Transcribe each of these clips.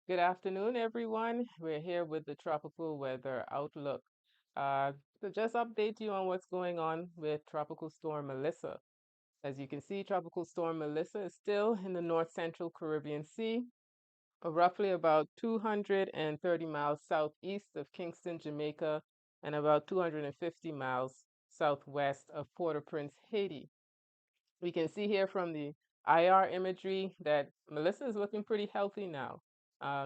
Good afternoon, everyone. We're here with the tropical weather outlook. Uh, to just update you on what's going on with Tropical Storm Melissa. As you can see, Tropical Storm Melissa is still in the north central Caribbean Sea, roughly about 230 miles southeast of Kingston, Jamaica, and about 250 miles southwest of Port-au-Prince, Haiti. We can see here from the IR imagery that Melissa is looking pretty healthy now.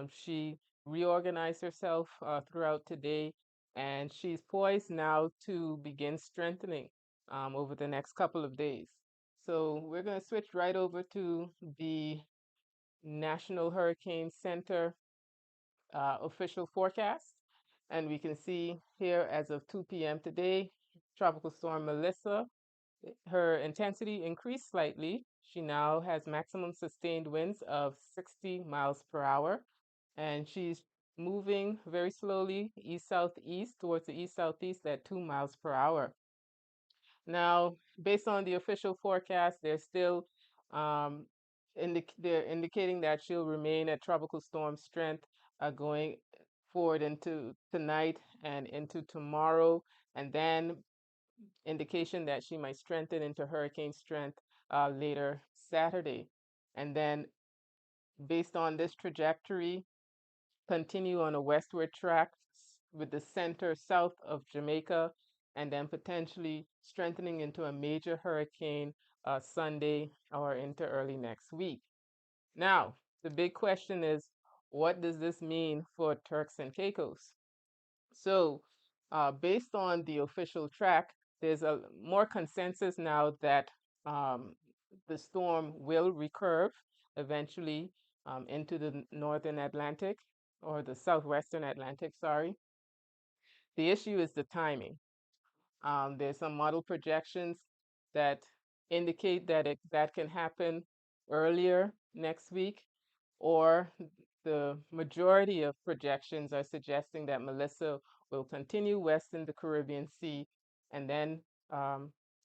She reorganized herself throughout today, and she's poised now to begin strengthening over the next couple of days. So we're going to switch right over to the National Hurricane Center official forecast. And we can see here as of 2 p.m. today, Tropical Storm Melissa, her intensity increased slightly. She now has maximum sustained winds of 60 miles per hour, and she's moving very slowly east-southeast towards the east-southeast at 2 miles per hour. Now, based on the official forecast, they're still um, they're indicating that she'll remain at tropical storm strength going forward into tonight and into tomorrow, and then indication that she might strengthen into hurricane strength later Saturday. And then, based on this trajectory, continue on a westward track with the center south of Jamaica, and then potentially strengthening into a major hurricane Sunday or into early next week. Now, the big question is, what does this mean for Turks and Caicos? So, based on the official track, there's a more consensus now that um, the storm will recurve eventually into the northern Atlantic or the southwestern Atlantic, sorry. The issue is the timing. There's some model projections that indicate that that can happen earlier next week, or the majority of projections are suggesting that Melissa will continue west in the Caribbean Sea and then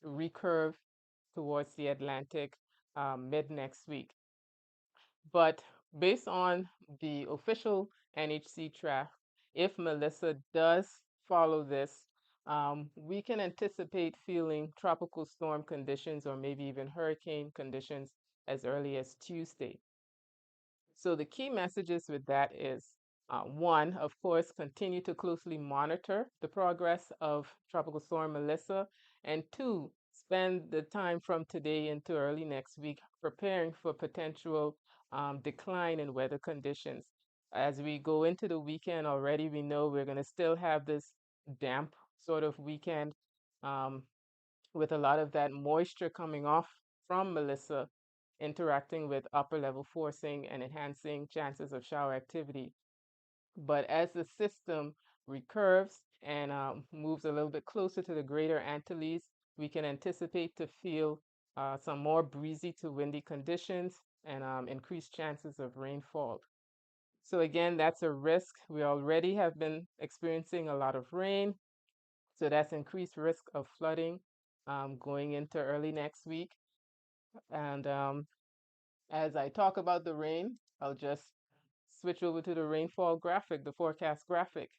recurve towards the Atlantic mid next week. But based on the official NHC track, if Melissa does follow this, we can anticipate feeling tropical storm conditions or maybe even hurricane conditions as early as Tuesday. So the key messages with that is one, of course, continue to closely monitor the progress of Tropical Storm Melissa, and two, spend the time from today into early next week preparing for potential decline in weather conditions. As we go into the weekend already, we know we're going to still have this damp sort of weekend um, with a lot of that moisture coming off from Melissa interacting with upper level forcing and enhancing chances of shower activity. But as the system recurves and moves a little bit closer to the greater Antilles, we can anticipate to feel some more breezy to windy conditions and increased chances of rainfall. So again, that's a risk. We already have been experiencing a lot of rain, so that's increased risk of flooding going into early next week. And as I talk about the rain, I'll just switch over to the rainfall graphic, the forecast graphic.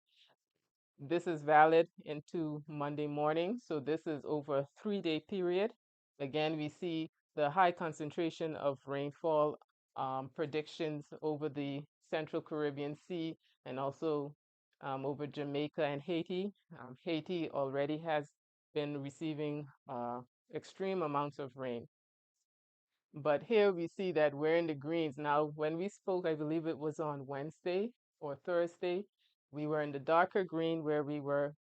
This is valid into Monday morning, so this is over a 3-day period. Again, we see the high concentration of rainfall predictions over the Central Caribbean Sea and also over Jamaica and Haiti. Haiti already has been receiving extreme amounts of rain. But here we see that we're in the greens. Now, when we spoke, I believe it was on Wednesday or Thursday, we were in the darker green where we were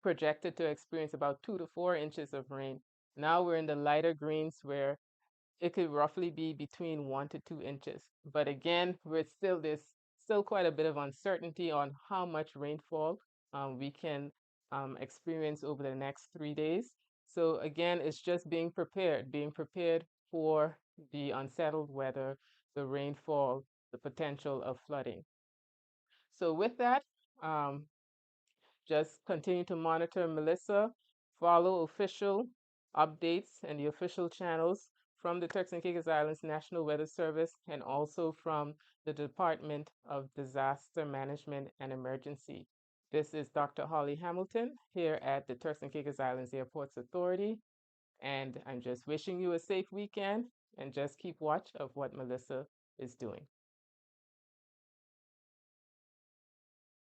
projected to experience about 2 to 4 inches of rain. Now we're in the lighter greens where it could roughly be between 1 to 2 inches. But again, there's still quite a bit of uncertainty on how much rainfall we can experience over the next 3 days. So again, it's just being prepared for the unsettled weather, the rainfall, the potential of flooding. So with that, um, just continue to monitor Melissa, follow official updates and the official channels from the Turks and Caicos Islands National Weather Service and also from the Department of Disaster Management and Emergency. This is Dr. Holly Hamilton here at the Turks and Caicos Islands Airports Authority, and I'm just wishing you a safe weekend and just keep watch of what Melissa is doing.